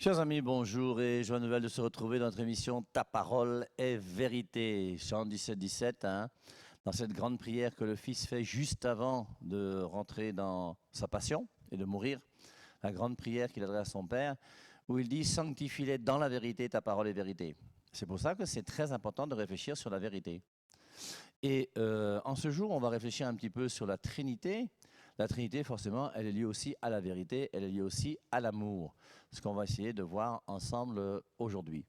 Chers amis, bonjour et joie nouvelle de se retrouver dans notre émission Ta parole est vérité. Chant 17-17, dans cette grande prière que le Fils fait juste avant de rentrer dans sa passion et de mourir, la grande prière qu'il adresse à son Père, où il dit « Sanctifie-les dans la vérité, ta parole est vérité ». C'est pour ça que c'est très important de réfléchir sur la vérité. Et en ce jour, on va réfléchir un petit peu sur la Trinité. La Trinité, forcément, elle est liée aussi à la vérité, elle est liée aussi à l'amour, ce qu'on va essayer de voir ensemble aujourd'hui.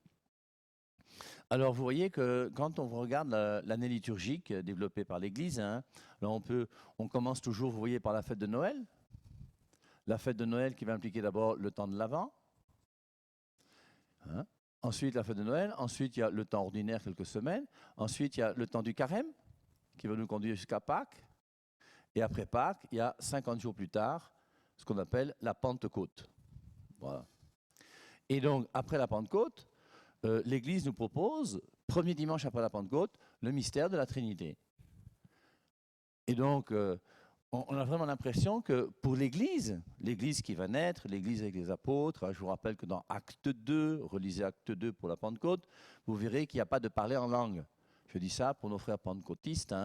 Alors, vous voyez que quand on regarde l'année liturgique développée par l'Église, là on commence toujours, vous voyez, par la fête de Noël. La fête de Noël qui va impliquer d'abord le temps de l'Avent. Ensuite, la fête de Noël. Ensuite, il y a le temps ordinaire, quelques semaines. Ensuite, il y a le temps du carême, qui va nous conduire jusqu'à Pâques. Et après Pâques, il y a 50 jours plus tard, ce qu'on appelle la Pentecôte. Voilà. Et donc, après la Pentecôte, l'Église nous propose, premier dimanche après la Pentecôte, le mystère de la Trinité. Et donc, on a vraiment l'impression que pour l'Église, l'Église qui va naître, l'Église avec les apôtres, je vous rappelle que dans Acte 2, relisez Acte 2 pour la Pentecôte, vous verrez qu'il n'y a pas de parler en langue. Je dis ça pour nos frères pentecôtistes,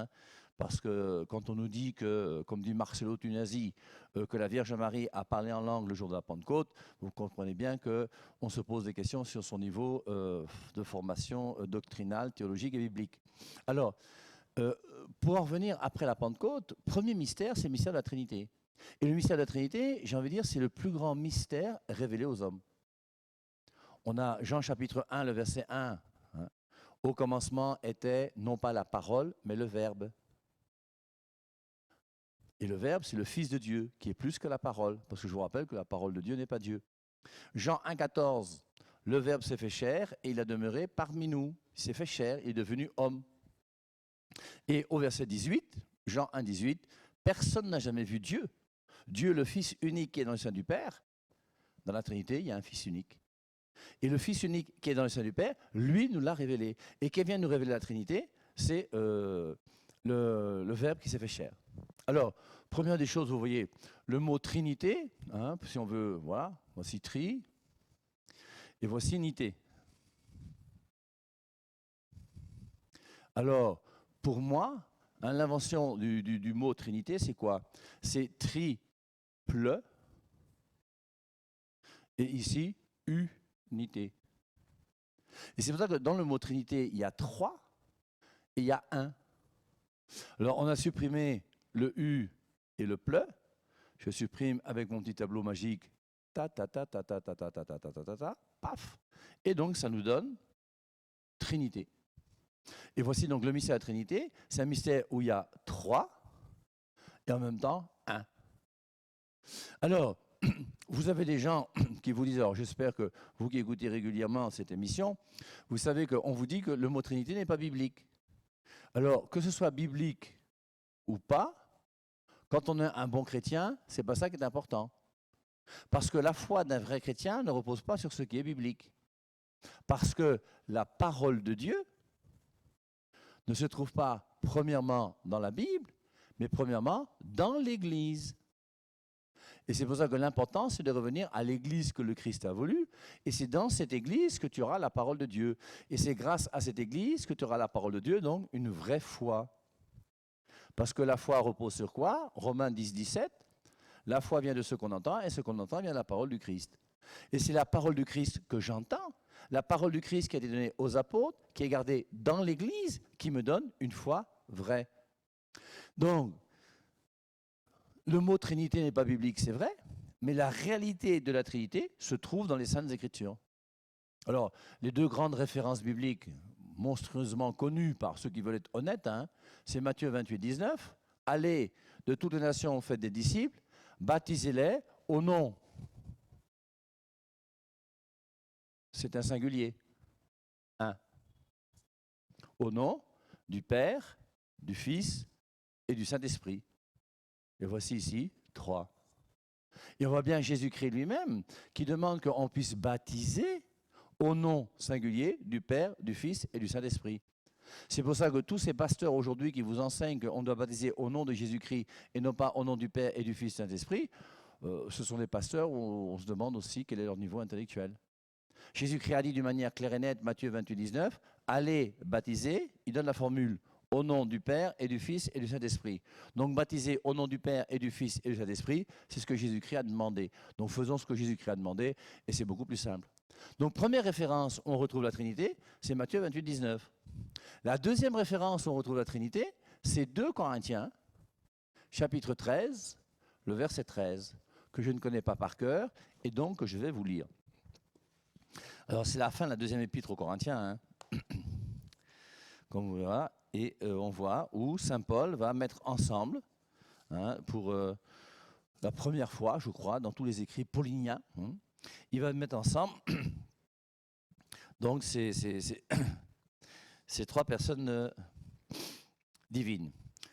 parce que quand on nous dit que, comme dit Marcelo Tunasi, que la Vierge Marie a parlé en langue le jour de la Pentecôte, vous comprenez bien qu'on se pose des questions sur son niveau de formation doctrinale, théologique et biblique. Alors, pour en revenir après la Pentecôte, premier mystère, c'est le mystère de la Trinité. Et le mystère de la Trinité, j'ai envie de dire, c'est le plus grand mystère révélé aux hommes. On a Jean chapitre 1, le verset 1. Au commencement était non pas la parole, mais le Verbe. Et le Verbe, c'est le Fils de Dieu, qui est plus que la parole, parce que je vous rappelle que la parole de Dieu n'est pas Dieu. Jean 1,14, le Verbe s'est fait chair et il a demeuré parmi nous. Il s'est fait chair, il est devenu homme. Et au verset 18, Jean 1,18, personne n'a jamais vu Dieu. Dieu, le Fils unique qui est dans le sein du Père, dans la Trinité, il y a un Fils unique. Et le Fils unique qui est dans le sein du Père, lui nous l'a révélé. Et qui vient nous révéler la Trinité, c'est le Verbe qui s'est fait chair. Alors, première des choses, vous voyez, le mot Trinité, si on veut, voilà, voici tri, et voici nité. Alors, pour moi, l'invention du mot Trinité, c'est quoi? C'est triple, et ici, unité. Et c'est pour ça que dans le mot Trinité, il y a 3 et il y a 1. Alors, on a supprimé le U et le ple. Je supprime avec mon petit tableau magique, paf. Et donc, ça nous donne Trinité. Et voici donc le mystère de la Trinité. C'est un mystère où il y a 3 et en même temps 1. Alors, vous avez des gens qui vous disent, alors j'espère que vous qui écoutez régulièrement cette émission, vous savez qu'on vous dit que le mot Trinité n'est pas biblique. Alors, que ce soit biblique ou pas, quand on est un bon chrétien, c'est pas ça qui est important. Parce que la foi d'un vrai chrétien ne repose pas sur ce qui est biblique. Parce que la parole de Dieu ne se trouve pas premièrement dans la Bible, mais premièrement dans l'Église. Et c'est pour ça que l'important, c'est de revenir à l'Église que le Christ a voulu. Et c'est dans cette Église que tu auras la parole de Dieu. Et c'est grâce à cette Église que tu auras la parole de Dieu, donc une vraie foi. Parce que la foi repose sur quoi? Romains 10, 17. La foi vient de ce qu'on entend, et ce qu'on entend vient de la parole du Christ. Et c'est la parole du Christ que j'entends, la parole du Christ qui a été donnée aux apôtres, qui est gardée dans l'Église, qui me donne une foi vraie. Donc, le mot Trinité n'est pas biblique, c'est vrai, mais la réalité de la Trinité se trouve dans les Saintes Écritures. Alors, les deux grandes références bibliques monstrueusement connues par ceux qui veulent être honnêtes, c'est Matthieu 28, 19. Allez de toutes les nations, faites des disciples, baptisez-les au nom. C'est un singulier. Un. Au nom du Père, du Fils et du Saint-Esprit. Et voici ici 3. Et on voit bien Jésus-Christ lui-même qui demande qu'on puisse baptiser au nom singulier du Père, du Fils et du Saint-Esprit. C'est pour ça que tous ces pasteurs aujourd'hui qui vous enseignent qu'on doit baptiser au nom de Jésus-Christ et non pas au nom du Père et du Fils et du Saint-Esprit, ce sont des pasteurs où on se demande aussi quel est leur niveau intellectuel. Jésus-Christ a dit d'une manière claire et nette, Matthieu 28, 19, allez baptiser, il donne la formule au nom du Père et du Fils et du Saint-Esprit. Donc baptiser au nom du Père et du Fils et du Saint-Esprit, c'est ce que Jésus-Christ a demandé. Donc faisons ce que Jésus-Christ a demandé et c'est beaucoup plus simple. Donc première référence où on retrouve la Trinité, c'est Matthieu 28, 19. La deuxième référence où on retrouve la Trinité, c'est 2 Corinthiens, chapitre 13, le verset 13, que je ne connais pas par cœur et donc que je vais vous lire. Alors c'est la fin de la deuxième épître aux Corinthiens, hein. Comme vous verrez, et on voit où saint Paul va mettre ensemble, hein, pour la première fois, je crois, dans tous les écrits pauliniens, hein, il va mettre ensemble donc ces 3 personnes divines.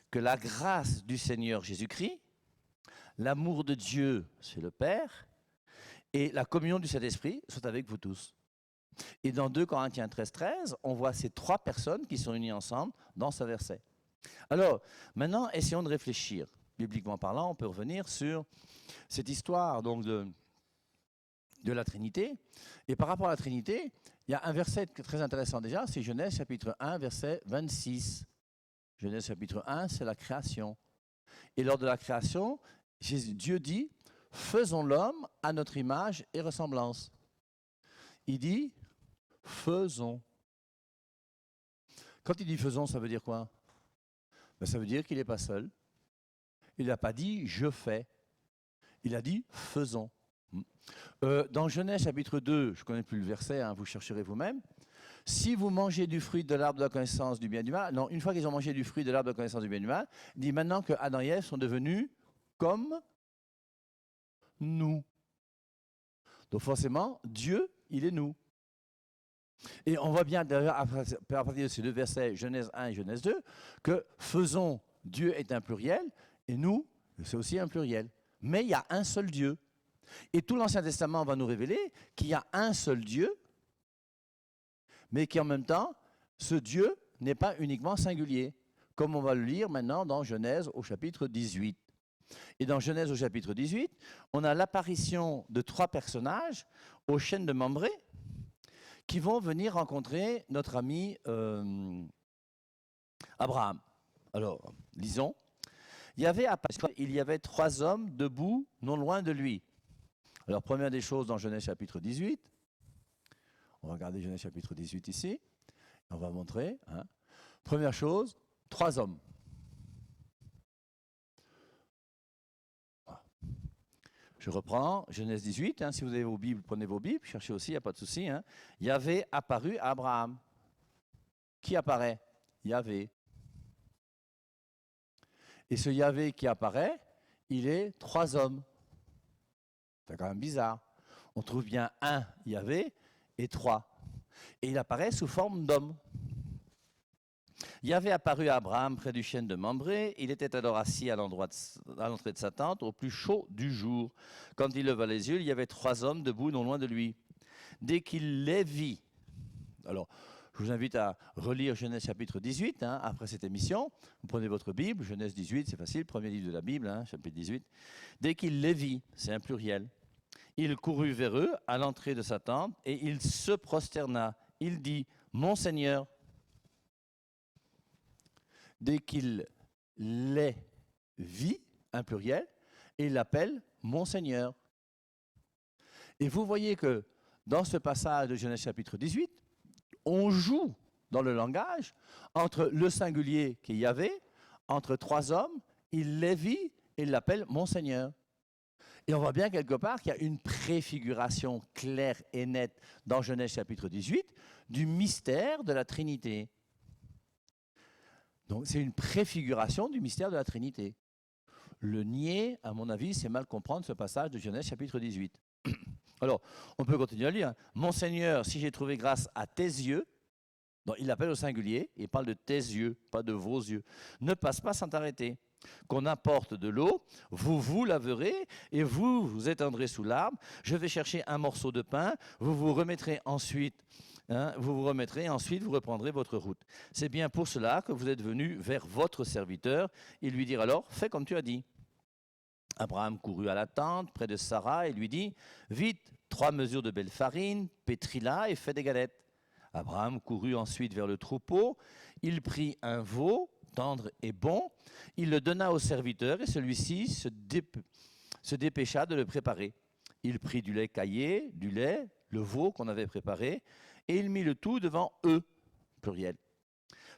Que la grâce du Seigneur Jésus-Christ, l'amour de Dieu, c'est le Père, et la communion du Saint-Esprit soit avec vous tous. Et dans 2 Corinthiens 13, 13, on voit ces 3 personnes qui sont unies ensemble dans ce verset. Alors, maintenant, essayons de réfléchir. Bibliquement parlant, on peut revenir sur cette histoire donc, de la Trinité. Et par rapport à la Trinité, il y a un verset très intéressant déjà, c'est Genèse chapitre 1, verset 26. Genèse chapitre 1, c'est la création. Et lors de la création, Dieu dit, faisons l'homme à notre image et ressemblance. Il dit, faisons. Quand il dit faisons, ça veut dire quoi? Ben, ça veut dire qu'il n'est pas seul. Il n'a pas dit je fais. Il a dit faisons. Dans Genèse chapitre 2, je ne connais plus le verset, hein, vous chercherez vous-même. Si vous mangez du fruit de l'arbre de la connaissance du bien et du mal, non, une fois qu'ils ont mangé du fruit de l'arbre de la connaissance du bien et du mal, il dit maintenant que Adam et Ève sont devenus comme nous. Donc forcément, Dieu, il est nous. Et on voit bien d'ailleurs à partir de ces 2 versets, Genèse 1 et Genèse 2, que faisons, Dieu est un pluriel, et nous, c'est aussi un pluriel. Mais il y a un seul Dieu. Et tout l'Ancien Testament va nous révéler qu'il y a un seul Dieu, mais qu'en même temps, ce Dieu n'est pas uniquement singulier, comme on va le lire maintenant dans Genèse au chapitre 18. Et dans Genèse au chapitre 18, on a l'apparition de 3 personnages aux chênes de Mambré qui vont venir rencontrer notre ami Abraham. Alors, lisons. Il y avait 3 hommes debout non loin de lui. Alors, première des choses dans Genèse chapitre 18, on va regarder Genèse chapitre 18 ici, on va montrer. Hein. Première chose, 3 hommes. Voilà. Je reprends Genèse 18, hein, si vous avez vos Bibles, prenez vos Bibles, cherchez aussi, il n'y a pas de souci. Hein. Yahvé apparut à Abraham. Qui apparaît? Yahvé. Et ce Yahvé qui apparaît, il est 3 hommes. C'est quand même bizarre. On trouve bien un Yahvé et 3. Et il apparaît sous forme d'homme. Yahvé apparut à Abraham près du chêne de Mambré. Il était alors assis à l'entrée de sa tente, au plus chaud du jour. Quand il leva les yeux, il y avait 3 hommes debout non loin de lui. Dès qu'il les vit, alors je vous invite à relire Genèse chapitre 18, hein, après cette émission. Vous prenez votre Bible, Genèse 18, c'est facile, premier livre de la Bible, hein, chapitre 18. Dès qu'il les vit, c'est un pluriel, il courut vers eux à l'entrée de sa tente et il se prosterna. Il dit, mon Seigneur. Dès qu'il les vit, un pluriel, et il l'appelle mon Seigneur. Et vous voyez que dans ce passage de Genèse chapitre 18, on joue dans le langage entre le singulier qui y avait, entre 3 hommes, il les vit et il l'appelle mon Seigneur. Et on voit bien quelque part qu'il y a une préfiguration claire et nette dans Genèse chapitre 18 du mystère de la Trinité. Donc c'est une préfiguration du mystère de la Trinité. Le nier, à mon avis, c'est mal comprendre ce passage de Genèse chapitre 18. Alors, on peut continuer à lire. Mon Seigneur, si j'ai trouvé grâce à tes yeux, donc il appelle au singulier, il parle de tes yeux, pas de vos yeux, ne passe pas sans t'arrêter. Qu'on apporte de l'eau, vous vous laverez et vous vous étendrez sous l'arbre. Je vais chercher un morceau de pain, vous vous remettrez ensuite. Ensuite vous reprendrez votre route. C'est bien pour cela que vous êtes venu vers votre serviteur. Il lui dit alors, fais comme tu as dit. Abraham courut à la tente près de Sarah et lui dit, vite, 3 mesures de belle farine, pétrit-la et fait des galettes. Abraham courut ensuite vers le troupeau, il prit un veau, tendre et bon, il le donna au serviteur et celui-ci se dépêcha de le préparer. Il prit du lait caillé, du lait, le veau qu'on avait préparé, et il mit le tout devant eux, pluriel.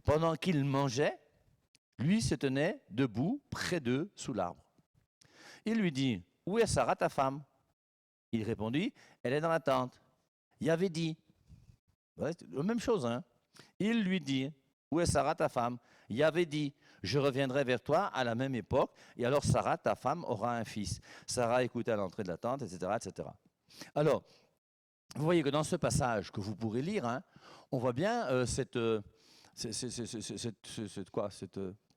Pendant qu'ils mangeaient, lui se tenait debout près d'eux sous l'arbre. Il lui dit, « Où est Sarah, ta femme ?» Il répondit, « Elle est dans la tente. » Yahvé dit, ouais, c'est la même chose, hein. Il lui dit, « Où est Sarah, ta femme ?» Yahvé dit, « Je reviendrai vers toi à la même époque, et alors Sarah, ta femme, aura un fils. » Sarah écoutait à l'entrée de la tente, etc., etc. Alors, vous voyez que dans ce passage que vous pourrez lire, hein, on voit bien cette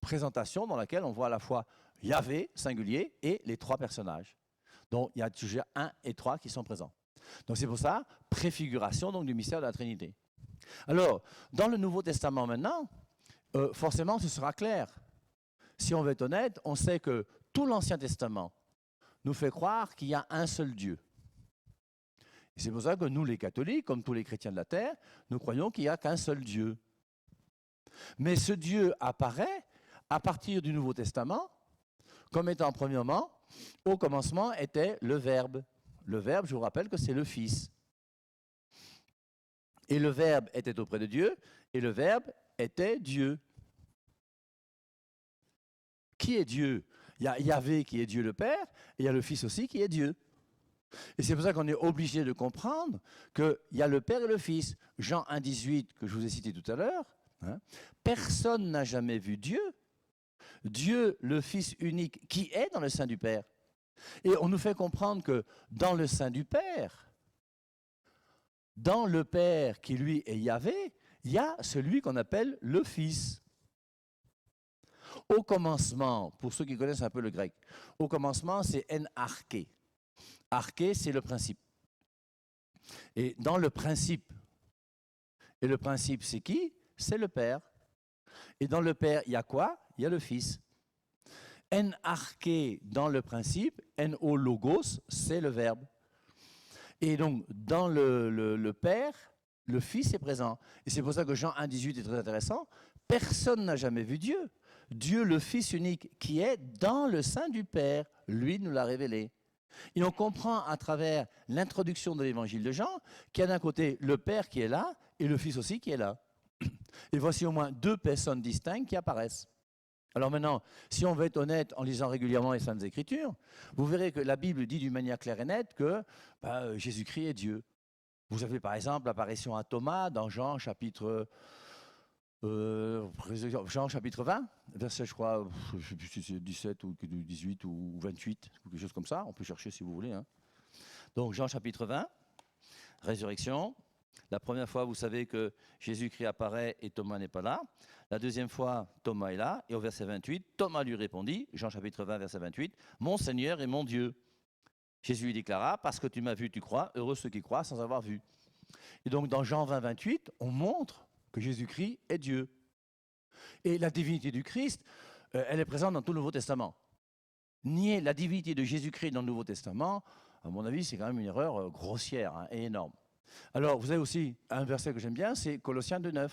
présentation dans laquelle on voit à la fois Yahvé, singulier, et les 3 personnages. Donc, il y a toujours 1 et 3 qui sont présents. Donc, c'est pour ça, préfiguration donc, du mystère de la Trinité. Alors, dans le Nouveau Testament maintenant, forcément, ce sera clair. Si on veut être honnête, on sait que tout l'Ancien Testament nous fait croire qu'il y a un seul Dieu. Et c'est pour ça que nous, les catholiques, comme tous les chrétiens de la terre, nous croyons qu'il n'y a qu'un seul Dieu. Mais ce Dieu apparaît à partir du Nouveau Testament comme étant, premièrement, au commencement était le Verbe. Le Verbe, je vous rappelle que c'est le Fils. Et le Verbe était auprès de Dieu, et le Verbe était Dieu. Qui est Dieu? Il y a Yahvé qui est Dieu le Père, et il y a le Fils aussi qui est Dieu. Et c'est pour ça qu'on est obligé de comprendre qu'il y a le Père et le Fils. Jean 1,18, que je vous ai cité tout à l'heure, hein, personne n'a jamais vu Dieu. Dieu, le Fils unique, qui est dans le sein du Père. Et on nous fait comprendre que dans le sein du Père, dans le Père qui lui est Yahvé, il y a celui qu'on appelle le Fils. Au commencement, pour ceux qui connaissent un peu le grec, au commencement c'est en arché. Arché, c'est le principe. Et dans le principe, et le principe c'est qui? C'est le Père. Et dans le Père, il y a quoi? Il y a le Fils. En arché, dans le principe, en logos, c'est le Verbe. Et donc, dans le Père, le Fils est présent. Et c'est pour ça que Jean 1,18 est très intéressant. Personne n'a jamais vu Dieu. Dieu, le Fils unique, qui est dans le sein du Père, lui nous l'a révélé. Et on comprend à travers l'introduction de l'évangile de Jean qu'il y a d'un côté le Père qui est là et le Fils aussi qui est là. Et voici au moins 2 personnes distinctes qui apparaissent. Alors maintenant, si on veut être honnête en lisant régulièrement les Saintes Écritures, vous verrez que la Bible dit d'une manière claire et nette que Jésus-Christ est Dieu. Vous avez par exemple l'apparition à Thomas dans Jean chapitre 20, verset je crois, je ne sais plus si c'est 17 ou 18 ou 28, ou quelque chose comme ça, on peut chercher si vous voulez. Hein. Donc Jean chapitre 20, résurrection. La première fois, vous savez que Jésus-Christ apparaît et Thomas n'est pas là. La deuxième fois, Thomas est là. Et au verset 28, Thomas lui répondit, Jean chapitre 20, verset 28, « Mon Seigneur et mon Dieu ». Jésus lui déclara, « Parce que tu m'as vu, tu crois, heureux ceux qui croient sans avoir vu ». Et donc dans Jean 20, 28, on montre que Jésus-Christ est Dieu. Et la divinité du Christ, elle est présente dans tout le Nouveau Testament. Nier la divinité de Jésus-Christ dans le Nouveau Testament, à mon avis, c'est quand même une erreur grossière hein, et énorme. Alors, vous avez aussi un verset que j'aime bien, c'est Colossiens 2,9.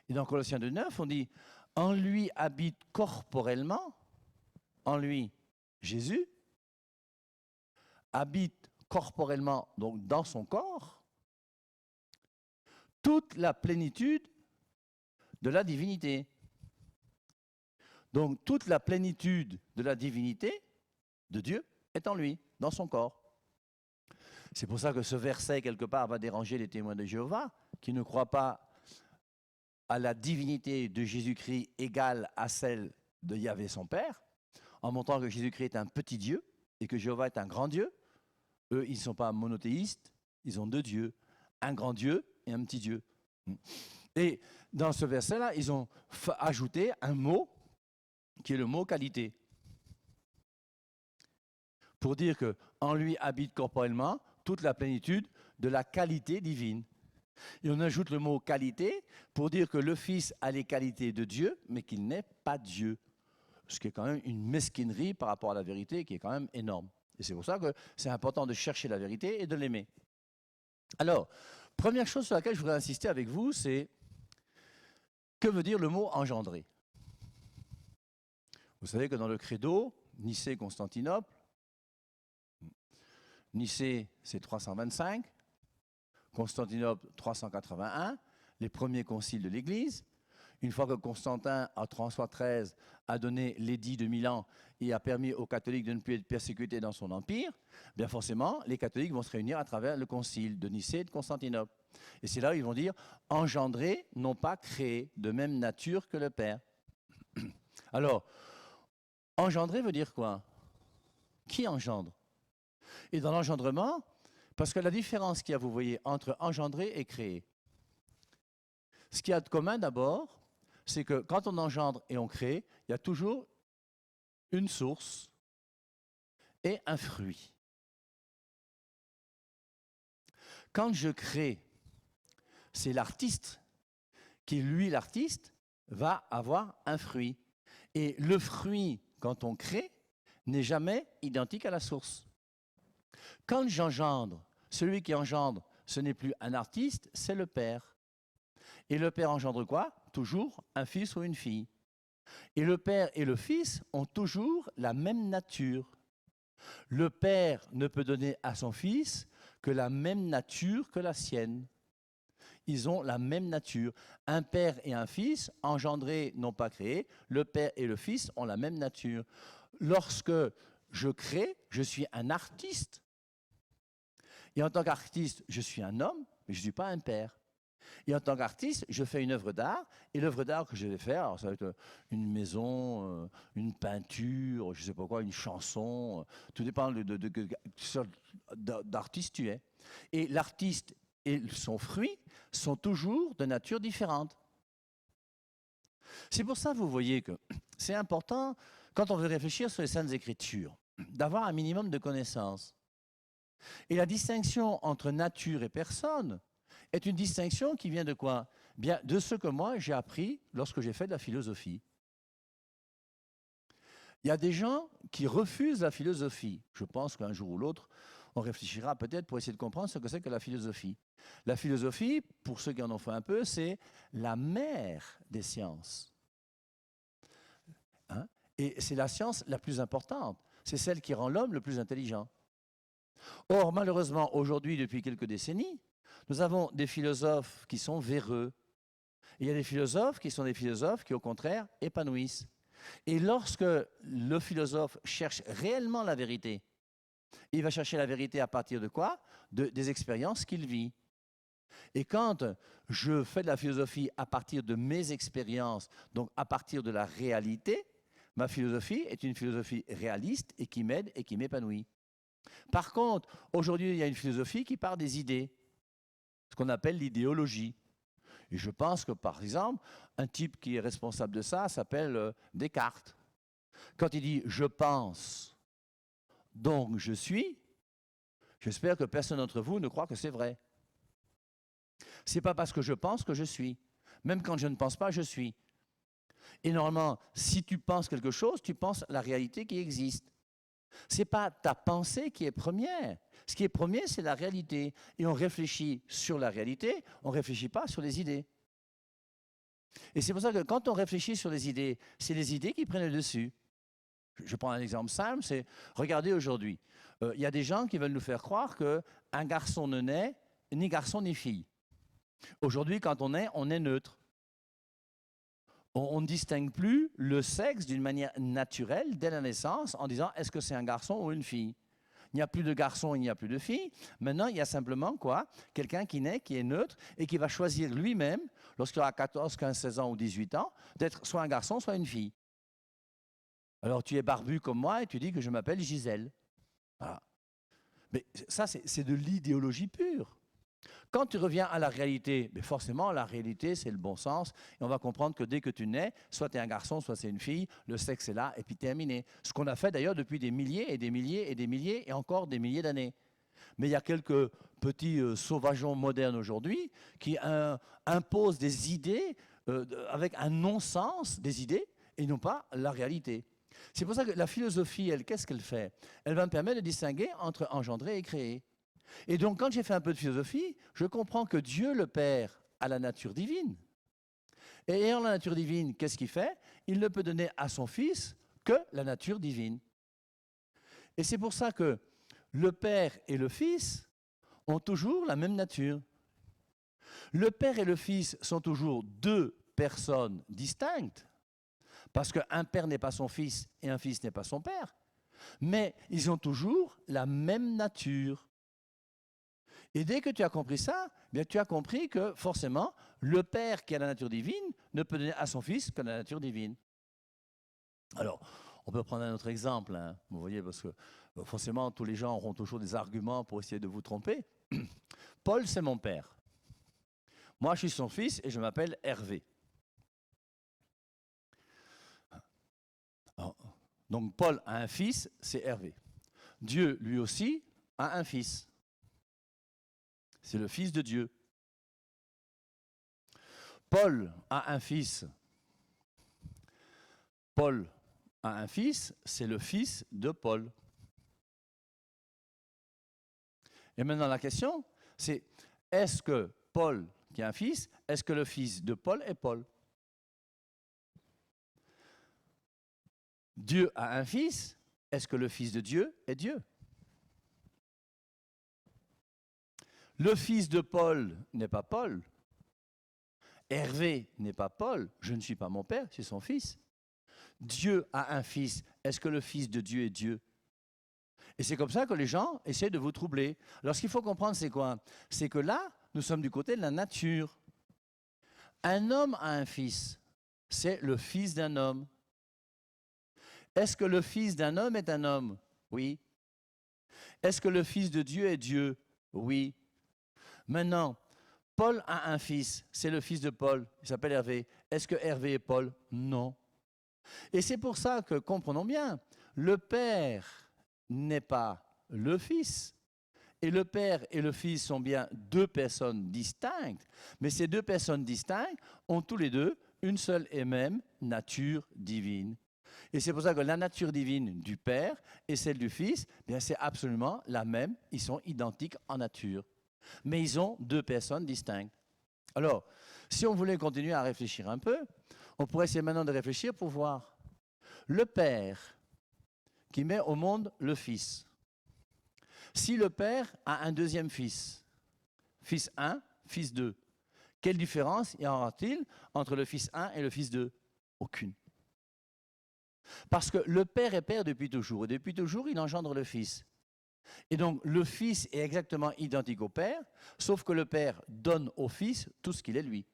Et dans Colossiens 2,9, on dit « En lui habite corporellement, en lui, Jésus, habite corporellement, donc dans son corps, toute la plénitude de la divinité. » Donc, toute la plénitude de la divinité de Dieu est en lui, dans son corps. C'est pour ça que ce verset, quelque part, va déranger les témoins de Jéhovah, qui ne croient pas à la divinité de Jésus-Christ égale à celle de Yahvé son Père, en montrant que Jésus-Christ est un petit Dieu et que Jéhovah est un grand Dieu. Eux, ils ne sont pas monothéistes, ils ont 2 dieux, un grand Dieu et un petit Dieu. Et dans ce verset-là, ils ont ajouté un mot qui est le mot qualité. Pour dire qu'en lui habite corporellement toute la plénitude de la qualité divine. Et on ajoute le mot qualité pour dire que le Fils a les qualités de Dieu, mais qu'il n'est pas Dieu. Ce qui est quand même une mesquinerie par rapport à la vérité qui est quand même énorme. Et c'est pour ça que c'est important de chercher la vérité et de l'aimer. Alors, première chose sur laquelle je voudrais insister avec vous, c'est que veut dire le mot engendrer? Vous savez que dans le credo, Nicée-Constantinople, Nicée c'est 325, Constantinople 381, les premiers conciles de l'Église. Une fois que Constantin, en 313, a donné l'édit de Milan et a permis aux catholiques de ne plus être persécutés dans son empire, bien forcément, les catholiques vont se réunir à travers le concile de Nicée et de Constantinople. Et c'est là où ils vont dire « engendrer, non pas créer, de même nature que le Père ». Alors, engendrer veut dire quoi? Qui engendre? Et dans l'engendrement, parce que la différence qu'il y a, vous voyez, entre engendrer et créer, ce qu'il y a de commun d'abord, c'est que quand on engendre et on crée, il y a toujours une source et un fruit. Quand je crée, c'est l'artiste qui, lui, l'artiste, va avoir un fruit. Et le fruit, quand on crée, n'est jamais identique à la source. Quand j'engendre, celui qui engendre, ce n'est plus un artiste, c'est le Père. Et le Père engendre quoi? Toujours un fils ou une fille. Et le Père et le Fils ont toujours la même nature. Le Père ne peut donner à son Fils que la même nature que la sienne. Ils ont la même nature. Un père et un fils, engendrés, non pas créés, le Père et le Fils ont la même nature. Lorsque je crée, je suis un artiste. Et en tant qu'artiste, je suis un homme, mais je ne suis pas un père. Et en tant qu'artiste, je fais une œuvre d'art, et l'œuvre d'art que je vais faire, alors ça va être une maison, une peinture, je ne sais pas quoi, une chanson, tout dépend d'artiste tu es. Et l'artiste et son fruit sont toujours de nature différente. C'est pour ça, vous voyez, que c'est important, quand on veut réfléchir sur les Saintes Écritures, d'avoir un minimum de connaissances. Et la distinction entre nature et personne est une distinction qui vient de quoi? Bien, de ce que moi j'ai appris lorsque j'ai fait de la philosophie. Il y a des gens qui refusent la philosophie. Je pense qu'un jour ou l'autre, on réfléchira peut-être pour essayer de comprendre ce que c'est que la philosophie. La philosophie, pour ceux qui en ont fait un peu, c'est la mère des sciences. Hein? Et c'est la science la plus importante. C'est celle qui rend l'homme le plus intelligent. Or, malheureusement, aujourd'hui, depuis quelques décennies, nous avons des philosophes qui sont véreux. Et il y a des philosophes qui sont des philosophes qui, au contraire, épanouissent. Et lorsque le philosophe cherche réellement la vérité, il va chercher la vérité à partir de quoi? Des expériences qu'il vit. Et quand je fais de la philosophie à partir de mes expériences, donc à partir de la réalité, ma philosophie est une philosophie réaliste et qui m'aide et qui m'épanouit. Par contre, aujourd'hui, il y a une philosophie qui part des idées, ce qu'on appelle l'idéologie. Et je pense que, par exemple, un type qui est responsable de ça s'appelle Descartes. Quand il dit « je pense, donc je suis », j'espère que personne d'entre vous ne croit que c'est vrai. Ce n'est pas parce que je pense que je suis. Même quand je ne pense pas, je suis. Et normalement, si tu penses quelque chose, tu penses la réalité qui existe. Ce n'est pas ta pensée qui est première. Ce qui est premier, c'est la réalité. Et on réfléchit sur la réalité, on ne réfléchit pas sur les idées. Et c'est pour ça que quand on réfléchit sur les idées, c'est les idées qui prennent le dessus. Je prends un exemple simple, c'est, regardez aujourd'hui, il y a des gens qui veulent nous faire croire qu'un garçon ne naît ni garçon ni fille. Aujourd'hui, quand on est neutre. On ne distingue plus le sexe d'une manière naturelle dès la naissance en disant est-ce que c'est un garçon ou une fille. Il n'y a plus de garçon, il n'y a plus de fille. Maintenant, il y a simplement quoi? Quelqu'un qui naît, qui est neutre et qui va choisir lui-même, lorsqu'il aura 14, 15, 16 ans ou 18 ans, d'être soit un garçon, soit une fille. Alors tu es barbu comme moi et tu dis que je m'appelle Gisèle. Voilà. Mais ça, c'est de l'idéologie pure. Quand tu reviens à la réalité, mais forcément, la réalité, c'est le bon sens. Et on va comprendre que dès que tu nais, soit tu es un garçon, soit c'est une fille, le sexe est là, et puis terminé. Ce qu'on a fait d'ailleurs depuis des milliers et des milliers et des milliers et encore des milliers d'années. Mais il y a quelques petits sauvageons modernes aujourd'hui qui imposent des idées avec un non-sens des idées et non pas la réalité. C'est pour ça que la philosophie, elle, qu'est-ce qu'elle fait? Elle va me permettre de distinguer entre engendrer et créer. Et donc, quand j'ai fait un peu de philosophie, je comprends que Dieu, le Père, a la nature divine. Et ayant la nature divine, qu'est-ce qu'il fait? Il ne peut donner à son Fils que la nature divine. Et c'est pour ça que le Père et le Fils ont toujours la même nature. Le Père et le Fils sont toujours deux personnes distinctes, parce qu'un père n'est pas son fils et un fils n'est pas son père, mais ils ont toujours la même nature. Et dès que tu as compris ça, bien tu as compris que forcément, le Père qui a la nature divine ne peut donner à son Fils que la nature divine. Alors, on peut prendre un autre exemple, hein, vous voyez, parce que forcément, tous les gens auront toujours des arguments pour essayer de vous tromper. Paul, c'est mon père. Moi, je suis son fils et je m'appelle Hervé. Alors, donc, Paul a un fils, c'est Hervé. Dieu, lui aussi, a un fils. C'est le Fils de Dieu. Paul a un fils. Paul a un fils, c'est le fils de Paul. Et maintenant la question, c'est est-ce que Paul, qui a un fils, est-ce que le fils de Paul est Paul? Dieu a un fils, est-ce que le fils de Dieu est Dieu? Le fils de Paul n'est pas Paul. Hervé n'est pas Paul. Je ne suis pas mon père, c'est son fils. Dieu a un fils. Est-ce que le fils de Dieu est Dieu? Et c'est comme ça que les gens essaient de vous troubler. Alors ce qu'il faut comprendre, c'est quoi? C'est que là, nous sommes du côté de la nature. Un homme a un fils. C'est le fils d'un homme. Est-ce que le fils d'un homme est un homme? Oui. Est-ce que le fils de Dieu est Dieu? Oui. Maintenant, Paul a un fils, c'est le fils de Paul, il s'appelle Hervé. Est-ce que Hervé est Paul? Non. Et c'est pour ça que, comprenons bien, le Père n'est pas le Fils. Et le Père et le Fils sont bien deux personnes distinctes, mais ces deux personnes distinctes ont tous les deux une seule et même nature divine. Et c'est pour ça que la nature divine du Père et celle du Fils, bien c'est absolument la même, ils sont identiques en nature. Mais ils ont deux personnes distinctes. Alors, si on voulait continuer à réfléchir un peu, on pourrait essayer maintenant de réfléchir pour voir le Père qui met au monde le Fils. Si le Père a un deuxième fils, fils 1, fils 2, quelle différence y aura-t-il entre le fils 1 et le fils 2? Aucune. Parce que le Père est Père depuis toujours, et depuis toujours, il engendre le Fils. Et donc, le Fils est exactement identique au Père, sauf que le Père donne au Fils tout ce qu'il est lui.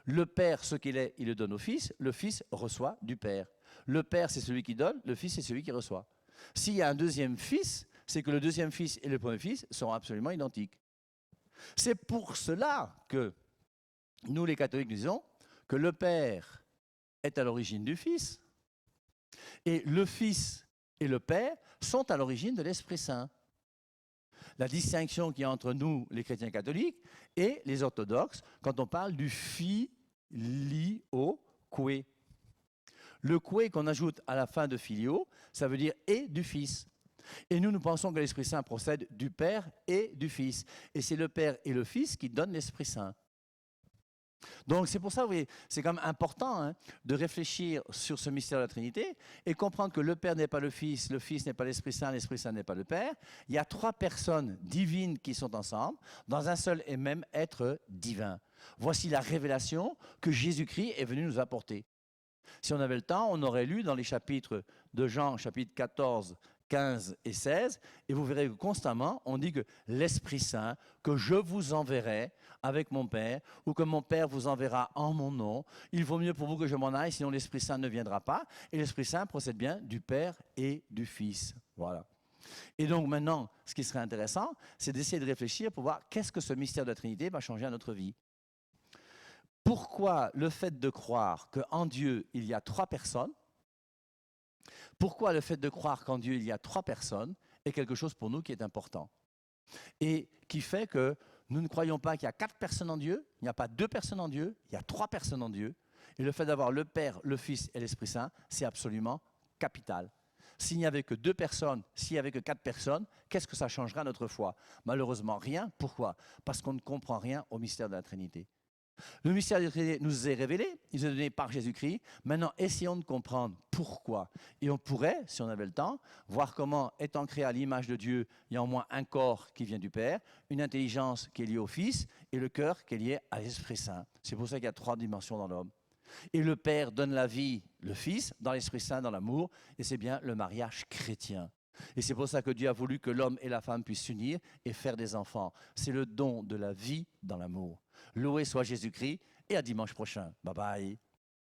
Le Père, ce qu'il est, il le donne au Fils, le Fils reçoit du Père. Le Père, c'est celui qui donne, le Fils, c'est celui qui reçoit. S'il y a un deuxième Fils, c'est que le deuxième Fils et le premier Fils sont absolument identiques. C'est pour cela que nous, les catholiques, disons que le Père est à l'origine du Fils, et le Fils et le Père sont à l'origine de l'Esprit Saint. La distinction qu'il y a entre nous, les chrétiens catholiques, et les orthodoxes, quand on parle du filioque. Le que qu'on ajoute à la fin de filio, ça veut dire et du Fils. Et nous pensons que l'Esprit Saint procède du Père et du Fils. Et c'est le Père et le Fils qui donnent l'Esprit Saint. Donc c'est pour ça, vous voyez, c'est quand même important de réfléchir sur ce mystère de la Trinité et comprendre que le Père n'est pas le Fils n'est pas l'Esprit Saint n'est pas le Père. Il y a trois personnes divines qui sont ensemble dans un seul et même être divin. Voici la révélation que Jésus-Christ est venu nous apporter. Si on avait le temps, on aurait lu dans les chapitres de Jean, chapitres 14, 15 et 16, et vous verrez que constamment, on dit que l'Esprit Saint, que je vous enverrai avec mon Père, ou que mon Père vous enverra en mon nom, il vaut mieux pour vous que je m'en aille, sinon l'Esprit Saint ne viendra pas. Et l'Esprit Saint procède bien du Père et du Fils. Voilà. Et donc maintenant, ce qui serait intéressant, c'est d'essayer de réfléchir pour voir qu'est-ce que ce mystère de la Trinité va changer à notre vie. Pourquoi le fait de croire qu'en Dieu, il y a trois personnes, pourquoi le fait de croire qu'en Dieu, il y a trois personnes est quelque chose pour nous qui est important et qui fait que nous ne croyons pas qu'il y a quatre personnes en Dieu, il n'y a pas deux personnes en Dieu, il y a trois personnes en Dieu. Et le fait d'avoir le Père, le Fils et l'Esprit Saint, c'est absolument capital. S'il n'y avait que 2 personnes, s'il n'y avait que 4 personnes, qu'est-ce que ça changerait à notre foi? Malheureusement, rien. Pourquoi? Parce qu'on ne comprend rien au mystère de la Trinité. Le mystère de la Trinité nous est révélé, il nous est donné par Jésus-Christ. Maintenant, essayons de comprendre pourquoi. Et on pourrait, si on avait le temps, voir comment, étant créé à l'image de Dieu, il y a au moins un corps qui vient du Père, une intelligence qui est liée au Fils et le cœur qui est lié à l'Esprit Saint. C'est pour ça qu'il y a 3 dimensions dans l'homme. Et le Père donne la vie, le Fils, dans l'Esprit Saint, dans l'amour, et c'est bien le mariage chrétien. Et c'est pour ça que Dieu a voulu que l'homme et la femme puissent s'unir et faire des enfants. C'est le don de la vie dans l'amour. Loué soit Jésus-Christ et à dimanche prochain. Bye bye.